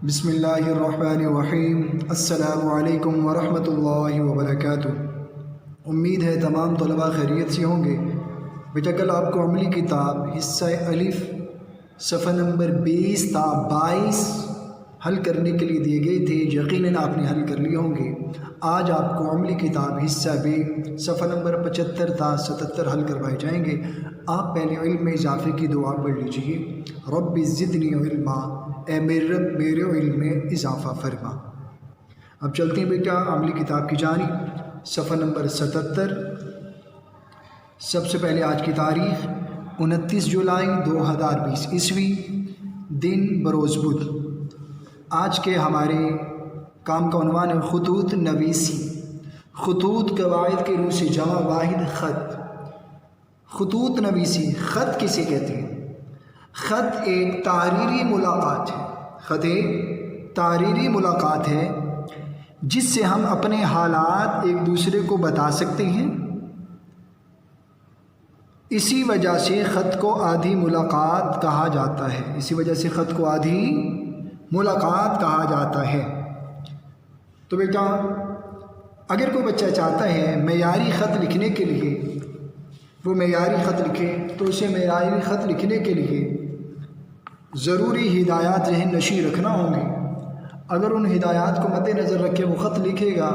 بسم اللہ الرحمن الرحیم۔ السلام علیکم ورحمۃ اللہ وبرکاتہ۔ امید ہے تمام طلباء خیریت سے ہوں گے۔ بیٹا کل آپ کو عملی کتاب حصہ الف صفحہ نمبر 20 تا 22 حل کرنے کے لیے دیے گئے تھے، یقیناً آپ نے حل کر لیے ہوں گے۔ آج آپ کو عملی کتاب حصہ ب صفحہ نمبر 75 تا 77 حل کروائے جائیں گے۔ آپ پہلے علم میں اضافے کی دعا پڑھ لیجئے، رب زدنی علما، اے میرے رب میرے علم میں اضافہ فرما۔ اب چلتے ہیں بیٹا عملی کتاب کی جانب، صفحہ نمبر 77۔ سب سے پہلے آج کی تاریخ 29 جولائی 2020 عیسوی، دن بروز بدھ۔ آج کے ہمارے کام کا عنوان ہے خطوط نویسی۔ خطوط قواعد کے روح سے جمع واحد خط۔ خطوط نویسی، خط کسے کہتے ہیں؟ خط ایک تحریری ملاقات ہے۔ خط ایک تحریری ملاقات ہے جس سے ہم اپنے حالات ایک دوسرے کو بتا سکتے ہیں۔ اسی وجہ سے خط کو آدھی ملاقات کہا جاتا ہے۔ اسی وجہ سے خط کو آدھی ملاقات کہا جاتا ہے۔ تو بیٹا اگر کوئی بچہ چاہتا ہے معیاری خط لکھنے کے لیے، وہ معیاری خط لکھے، تو اسے معیاری خط لکھنے کے لیے ضروری ہدایات ذہن نشیں رکھنا ہوں گے۔ اگر ان ہدایات کو مد نظر رکھے وہ خط لکھے گا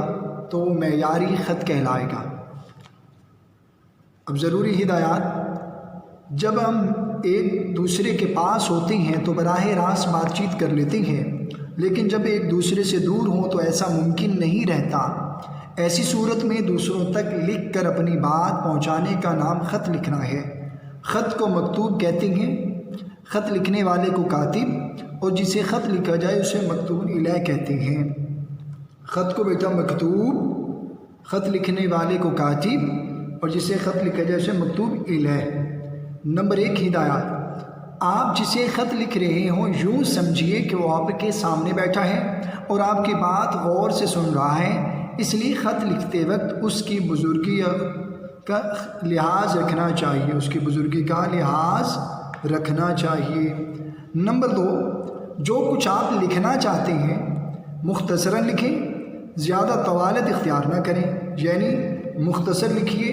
تو وہ معیاری خط کہلائے گا۔ اب ضروری ہدایات، جب ہم ایک دوسرے کے پاس ہوتے ہیں تو براہ راست بات چیت کر لیتے ہیں، لیکن جب ایک دوسرے سے دور ہوں تو ایسا ممکن نہیں رہتا۔ ایسی صورت میں دوسروں تک لکھ کر اپنی بات پہنچانے کا نام خط لکھنا ہے۔ خط کو مکتوب کہتے ہیں۔ خط لکھنے والے کو کاتب، اور جسے خط لکھا جائے اسے مکتوب الیہ کہتے ہیں۔ خط کو بیٹا مکتوب، خط لکھنے والے کو کاتب، اور جسے خط لکھا جائے اسے مکتوب الیہ۔ نمبر 1 ہدایات۔ آپ جسے خط لکھ رہے ہوں یوں سمجھیے کہ وہ آپ کے سامنے بیٹھا ہے اور آپ کی بات غور سے سن رہا ہے، اس لیے خط لکھتے وقت اس کی بزرگی کا لحاظ رکھنا چاہیے، اس کی بزرگی کا لحاظ رکھنا چاہیے۔ نمبر 2، جو کچھ آپ لکھنا چاہتے ہیں مختصراً لکھیں، زیادہ طوالت اختیار نہ کریں، یعنی مختصر لکھیے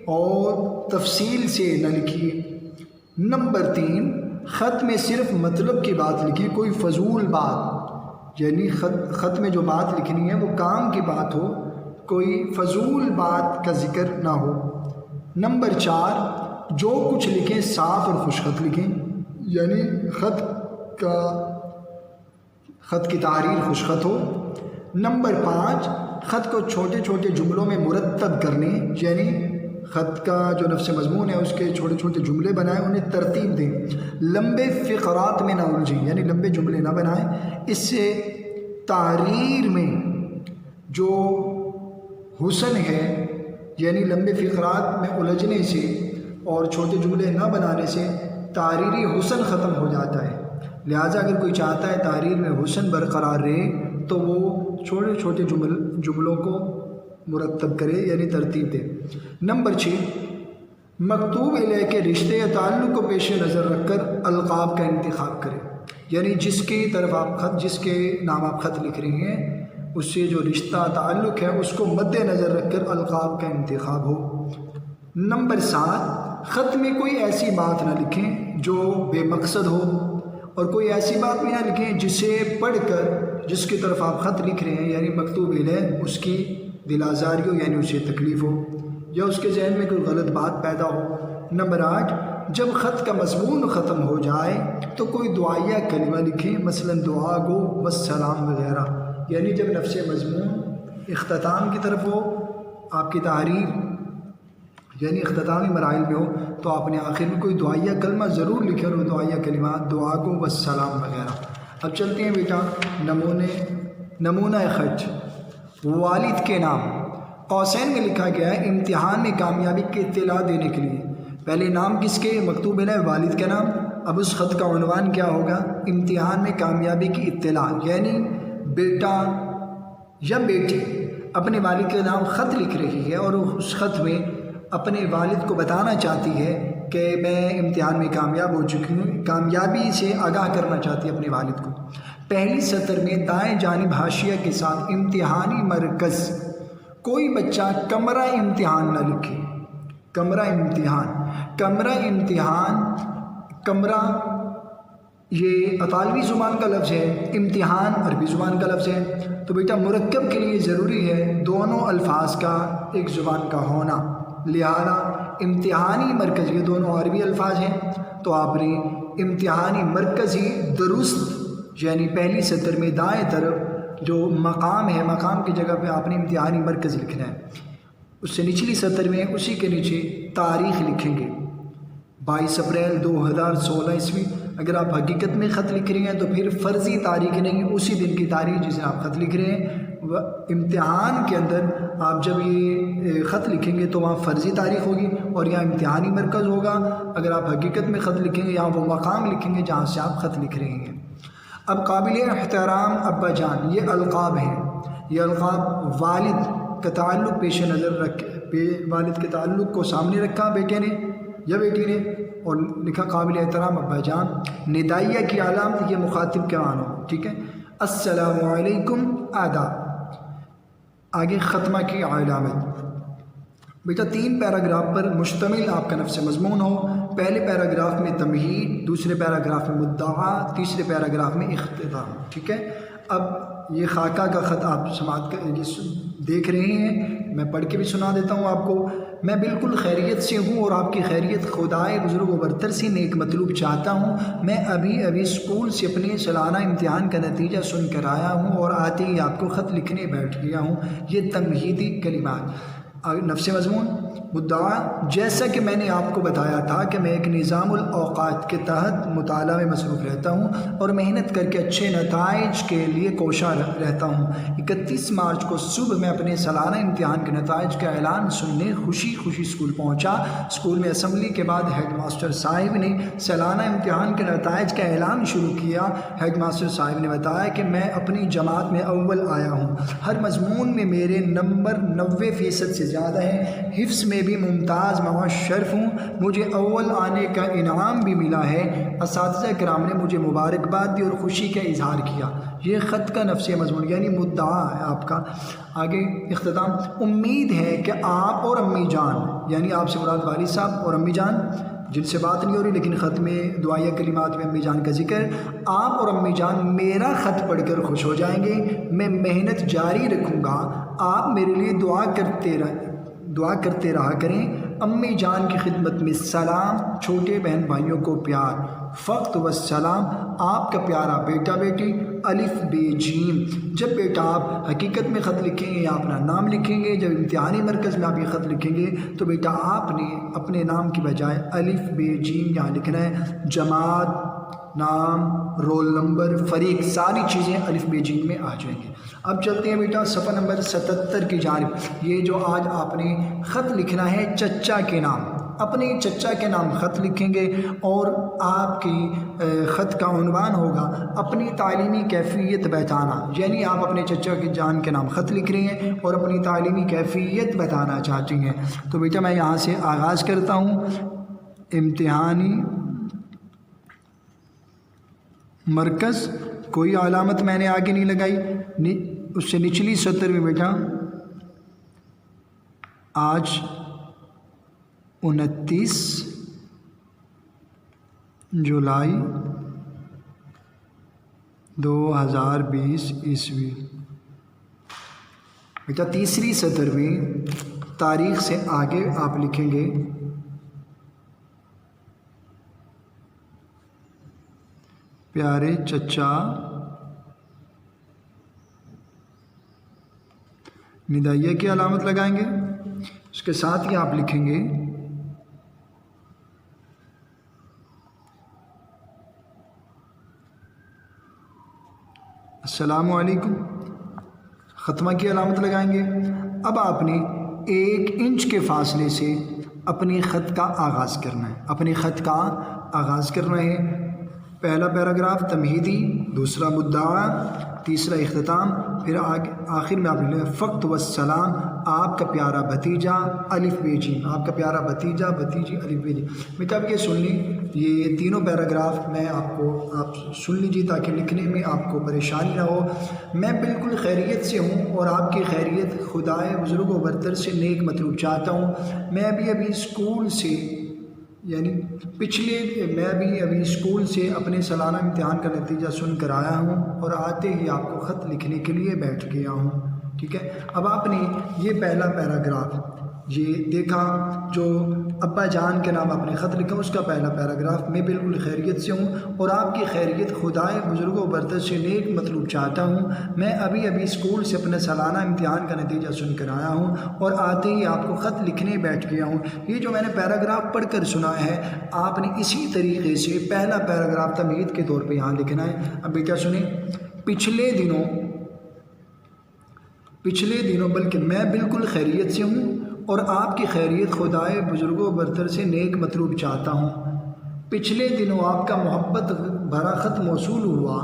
اور تفصیل سے نہ لکھیے۔ نمبر 3، خط میں صرف مطلب کی بات لکھیے، کوئی فضول بات، یعنی خط میں جو بات لکھنی ہے وہ کام کی بات ہو، کوئی فضول بات کا ذکر نہ ہو۔ نمبر 4، جو کچھ لکھیں صاف اور خوش خط لکھیں، یعنی خط کی تحریر خوش خط ہو۔ نمبر 5، خط کو چھوٹے چھوٹے جملوں میں مرتب کر لیں، یعنی خط کا جو نفس مضمون ہے اس کے چھوٹے چھوٹے جملے بنائیں، انہیں ترتیب دیں، لمبے فقرات میں نہ الجھیں، یعنی لمبے جملے نہ بنائیں۔ اس سے تحریر میں جو حسن ہے، یعنی لمبے فقرات میں الجھنے سے اور چھوٹے جملے نہ بنانے سے تحریری حسن ختم ہو جاتا ہے۔ لہٰذا اگر کوئی چاہتا ہے تحریر میں حسن برقرار رہے تو وہ چھوٹے چھوٹے جملوں کو مرتب کرے، یعنی ترتیب دے۔ نمبر 6، مکتوب الیہ کے رشتے یا تعلق کو پیش نظر رکھ کر القاب کا انتخاب کرے، یعنی جس کی طرف آپ جس کے نام آپ خط لکھ رہے ہیں اس سے جو رشتہ تعلق ہے اس کو مد نظر رکھ کر القاب کا انتخاب ہو۔ نمبر 7، خط میں کوئی ایسی بات نہ لکھیں جو بے مقصد ہو، اور کوئی ایسی بات بھی نہ لکھیں جسے پڑھ کر جس کی طرف آپ خط لکھ رہے ہیں یعنی مکتوب الیہ اس کی دل آزاری ہو، یعنی اسے تکلیف ہو یا اس کے ذہن میں کوئی غلط بات پیدا ہو۔ نمبر 8، جب خط کا مضمون ختم ہو جائے تو کوئی دعائیہ کلمہ لکھیں، مثلا دعا گو والسلام وغیرہ، یعنی جب نفس مضمون اختتام کی طرف ہو، آپ کی تحریر یعنی اختتامی مراحل میں ہو، تو آپ نے آخر میں کوئی دعائیہ کلمہ ضرور لکھے، اور وہ دعائیہ کلمات دعا گو والسلام وغیرہ۔ اب چلتے ہیں بیٹا نمونہ خط۔ والد کے نام قوسین میں لکھا گیا ہے امتحان میں کامیابی کی اطلاع دینے کے لیے۔ پہلے نام کس کے؟ مکتوب ہے والد کا نام۔ اب اس خط کا عنوان کیا ہوگا؟ امتحان میں کامیابی کی اطلاع، یعنی بیٹا یا بیٹی اپنے والد کے نام خط لکھ رہی ہے اور اس خط میں اپنے والد کو بتانا چاہتی ہے کہ میں امتحان میں کامیاب ہو چکی ہوں، کامیابی سے آگاہ کرنا چاہتی ہے اپنے والد کو۔ پہلی سطر میں دائیں جانب حاشیہ کے ساتھ امتحانی مرکز، کوئی بچہ کمرہ امتحان نہ لکھے۔ کمرہ امتحان، کمرہ یہ اطالوی زبان کا لفظ ہے، امتحان عربی زبان کا لفظ ہے، تو بیٹا مرکب کے لیے ضروری ہے دونوں الفاظ کا ایک زبان کا ہونا، لہذا امتحانی مرکز یہ دونوں عربی الفاظ ہیں، تو آپ نے امتحانی مرکز ہی درست، یعنی پہلی سطر میں دائیں طرف جو مقام ہے، مقام کی جگہ پہ آپ نے امتحانی مرکز لکھنا ہے۔ اس سے نچلی سطر میں اسی کے نیچے تاریخ لکھیں گے، 22 اپریل 2016 عیسوی۔ اگر آپ حقیقت میں خط لکھ رہے ہیں تو پھر فرضی تاریخ نہیں، اسی دن کی تاریخ جسے آپ خط لکھ رہے ہیں۔ امتحان کے اندر آپ جب یہ خط لکھیں گے تو وہاں فرضی تاریخ ہوگی اور یہاں امتحانی مرکز ہوگا۔ اگر آپ حقیقت میں خط لکھیں گے یہاں وہ مقام لکھیں گے جہاں سے آپ خط لکھ رہے ہیں۔ اب قابل احترام ابا جان، یہ القاب ہیں، یہ القاب والد کا تعلق پیش نظر رکھ، والد کے تعلق کو سامنے رکھا بیٹے نے یا بیٹی نے اور لکھا قابل احترام ابا جان۔ ندائیہ کی علامت یہ مخاطب کے معنی، ٹھیک ہے، السلام علیکم آداب۔ آگے ختمہ کی علامت، بیٹا 3 پیراگراف پر مشتمل آپ کا نفس مضمون ہو۔ پہلے پیراگراف میں تمہید، دوسرے پیراگراف میں مدعا، تیسرے پیراگراف میں اختتام، ٹھیک ہے۔ اب یہ خاکہ کا خط آپ سماعت دیکھ رہے ہیں، میں پڑھ کے بھی سنا دیتا ہوں آپ کو۔ میں بالکل خیریت سے ہوں اور آپ کی خیریت خدائے بزرگ و برتر سے نیک مطلوب چاہتا ہوں۔ میں ابھی اسکول سے اپنے سالانہ امتحان کا نتیجہ سن کر آیا ہوں اور آتے ہی آپ کو خط لکھنے بیٹھ گیا ہوں۔ یہ تمہیدی کلمات۔ نفس مضمون، مدعا، جیسا کہ میں نے آپ کو بتایا تھا کہ میں ایک نظام الاوقات کے تحت مطالعہ میں مصروف رہتا ہوں اور محنت کر کے اچھے نتائج کے لیے کوشاں رہتا ہوں۔ 31 مارچ کو صبح میں اپنے سالانہ امتحان کے نتائج کا اعلان سننے خوشی اسکول پہنچا۔ اسکول میں اسمبلی کے بعد ہیڈ ماسٹر صاحب نے سالانہ امتحان کے نتائج کا اعلان شروع کیا۔ ہیڈ ماسٹر صاحب نے بتایا کہ میں اپنی جماعت میں اول آیا ہوں، ہر مضمون میں میرے نمبر 90% سے زیادہ ہیں، حفظ میں بھی ممتاز شرف ہوں، مجھے اول آنے کا انعام بھی ملا ہے۔ اساتذہ کرام نے مجھے مبارکباد دی اور خوشی کا اظہار کیا۔ یہ خط کا نفس مضمون یعنی مدعا ہے آپ کا۔ آگے اختتام، امید ہے کہ آپ اور امی جان، یعنی آپ سے مراد والد صاحب اور امی جان جن سے بات نہیں ہو رہی لیکن خط میں دعائیہ کلمات میں امی جان کا ذکر، آپ اور امی جان میرا خط پڑھ کر خوش ہو جائیں گے۔ میں محنت جاری رکھوں گا، آپ میرے لیے دعا کرتے رہا کریں۔ امی جان کی خدمت میں سلام، چھوٹے بہن بھائیوں کو پیار، فقط والسلام، آپ کا پیارا بیٹا بیٹی، الف بے جیم۔ جب بیٹا آپ حقیقت میں خط لکھیں گے یا اپنا نام لکھیں گے، جب امتحانی مرکز میں آپ یہ خط لکھیں گے تو بیٹا آپ نے اپنے نام کی بجائے الف بے جیم یہاں لکھنا ہے۔ جماعت، نام، رول نمبر، فریق، ساری چیزیں الف بے جیم میں آ جائیں گے۔ اب چلتے ہیں بیٹا صفحہ نمبر 77 کی جانب۔ یہ جو آج آپ نے خط لکھنا ہے چچا کے نام، اپنے چچا کے نام خط لکھیں گے اور آپ کی خط کا عنوان ہوگا اپنی تعلیمی کیفیت بتانا، یعنی آپ اپنے چچا کے جان کے نام خط لکھ رہے ہیں اور اپنی تعلیمی کیفیت بتانا چاہتی ہیں۔ تو بیٹا میں یہاں سے آغاز کرتا ہوں۔ امتحانی مرکز، کوئی علامت میں نے آگے نہیں لگائی، اس سے نچلی سطر میں بیٹا آج 29 جولائی 2020 عیسوی، بیٹا تیسری سطر میں تاریخ سے آگے آپ لکھیں گے پیارے چچا، ندائیہ کی علامت لگائیں گے، اس کے ساتھ ہی آپ لکھیں گے السلام علیکم، ختمہ کی علامت لگائیں گے۔ اب آپ نے 1 انچ کے فاصلے سے اپنے خط کا آغاز کرنا ہے، اپنے خط کا آغاز کرنا ہے۔ پہلا پیراگراف تمہیدی، دوسرا مدعا، تیسرا اختتام، پھر آخر میں آپ لکھ لیں فقط والسلام آپ کا پیارا بھتیجا الف بے جیم، آپ کا پیارا بھتیجا بھتیجی الف بے جیم۔ بیٹا اب یہ سن لیں، یہ تینوں پیراگراف میں آپ سن لیجیے تاکہ لکھنے میں آپ کو پریشانی نہ ہو۔ میں بالکل خیریت سے ہوں اور آپ کی خیریت خدائے بزرگ و برتر سے نیک مطلوب چاہتا ہوں۔ میں ابھی اسکول سے ابھی اسکول سے اپنے سالانہ امتحان کا نتیجہ سن کر آیا ہوں اور آتے ہی آپ کو خط لکھنے کے لیے بیٹھ گیا ہوں، ٹھیک ہے۔ اب آپ نے یہ پہلا پیراگراف یہ دیکھا جو ابا جان کے نام آپ نے خط لکھا، اس کا پہلا پیراگراف میں بالکل خیریت سے ہوں اور آپ کی خیریت خدائے بزرگ و برتر سے نیک مطلوب چاہتا ہوں۔ میں ابھی اسکول سے اپنے سالانہ امتحان کا نتیجہ سن کر آیا ہوں اور آتے ہی آپ کو خط لکھنے بیٹھ گیا ہوں۔ یہ جو میں نے پیراگراف پڑھ کر سنا ہے، آپ نے اسی طریقے سے پہلا پیراگراف تمہید کے طور پہ یہاں لکھنا ہے۔ اب بیٹا سنیں، پچھلے دنوں بلکہ میں بالکل خیریت سے ہوں اور آپ کی خیریت خدائے بزرگ و برتر سے نیک مطلوب چاہتا ہوں۔ پچھلے دنوں آپ کا محبت بھرا خط موصول ہوا،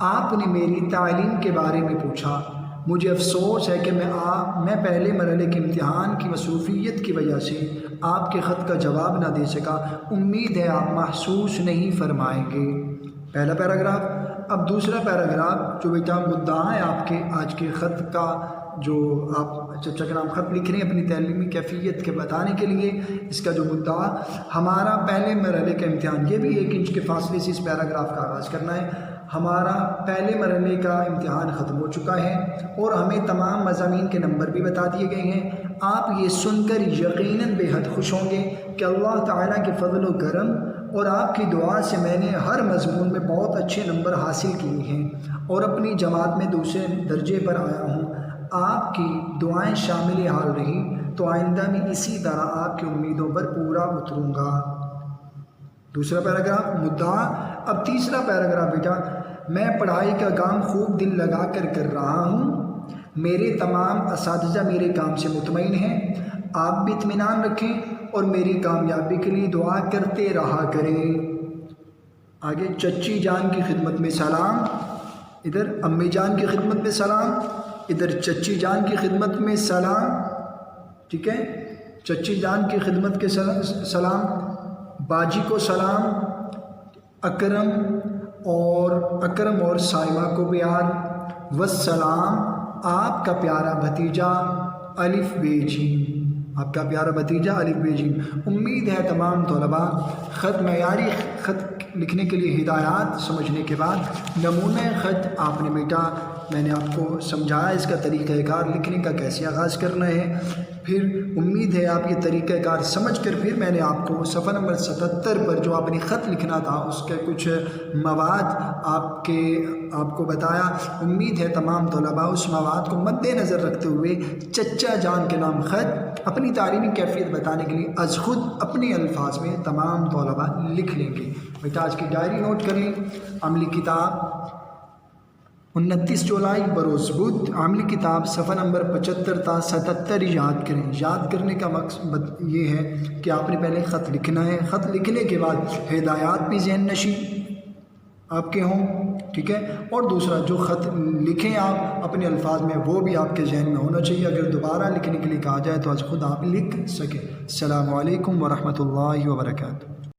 آپ نے میری تعلیم کے بارے میں پوچھا۔ مجھے افسوس ہے کہ میں پہلے مرحلے کے امتحان کی مصروفیت کی وجہ سے آپ کے خط کا جواب نہ دے سکا، امید ہے آپ محسوس نہیں فرمائیں گے۔ پہلا پیراگراف۔ اب دوسرا پیراگراف جو بیٹا مدعا ہے آپ کے آج کے خط کا، جو آپ چچا کے نام خط لکھ رہے ہیں اپنی تعلیمی کیفیت کے بتانے کے لیے، اس کا جو مدعا ہمارا پہلے مرحلے کا امتحان، یہ بھی 1 انچ کے فاصلے سے اس پیراگراف کا آغاز کرنا ہے۔ ہمارا پہلے مرحلے کا امتحان ختم ہو چکا ہے اور ہمیں تمام مضامین کے نمبر بھی بتا دیے گئے ہیں۔ آپ یہ سن کر یقیناً بے حد خوش ہوں گے کہ اللہ تعالیٰ کے فضل و کرم اور آپ کی دعا سے میں نے ہر مضمون میں بہت اچھے نمبر حاصل کیے ہیں اور اپنی جماعت میں دوسرے درجے پر آیا ہوں۔ آپ کی دعائیں شامل حال رہی تو آئندہ میں اسی طرح آپ کی امیدوں پر پورا اتروں گا۔ دوسرا پیراگراف مدعا۔ اب تیسرا پیراگراف بیٹا، میں پڑھائی کا کام خوب دل لگا کر رہا ہوں، میرے تمام اساتذہ میرے کام سے مطمئن ہیں، آپ بھی اطمینان رکھیں اور میری کامیابی کے لیے دعا کرتے رہا کریں۔ آگے چچی جان کی خدمت میں سلام، ادھر امی جان کی خدمت میں سلام، ادھر چچی جان کی خدمت میں سلام، ٹھیک ہے، چچی جان کی خدمت کے سلام، باجی کو سلام، اکرم اور سائمہ کو پیار، والسلام آپ کا پیارا بھتیجا الف بے جیم، آپ کا پیارا بھتیجا الف بے جیم۔ امید ہے تمام طلباء خط معیاری خط لکھنے کے لیے ہدایات سمجھنے کے بعد نمونہ خط آپ نے بیٹا میں نے آپ کو سمجھایا اس کا طریقہ کار لکھنے کا کیسے آغاز کرنا ہے، پھر امید ہے آپ یہ طریقہ کار سمجھ کر پھر میں نے آپ کو صفحہ نمبر 77 پر جو آپ نے خط لکھنا تھا اس کے کچھ مواد آپ کو بتایا۔ امید ہے تمام طلباء اس مواد کو مد نظر رکھتے ہوئے چچا جان کے نام خط اپنی تعلیمی کیفیت بتانے کے لیے از خود اپنے الفاظ میں تمام طلباء لکھ لیں گے۔ بیٹا آج کی ڈائری نوٹ کریں، عملی کتاب 29 جولائی بروز بدھ، عملی کتاب صفحہ نمبر 75 تا 77 یاد کریں۔ یاد کرنے کا مقصد یہ ہے کہ آپ نے پہلے خط لکھنا ہے، خط لکھنے کے بعد ہدایات بھی ذہن نشین آپ کے ہوں، ٹھیک ہے، اور دوسرا جو خط لکھیں آپ اپنے الفاظ میں وہ بھی آپ کے ذہن میں ہونا چاہیے، اگر دوبارہ لکھنے کے لیے کہا جائے تو آج خود آپ لکھ سکیں۔ السلام علیکم ورحمۃ اللہ وبرکاتہ۔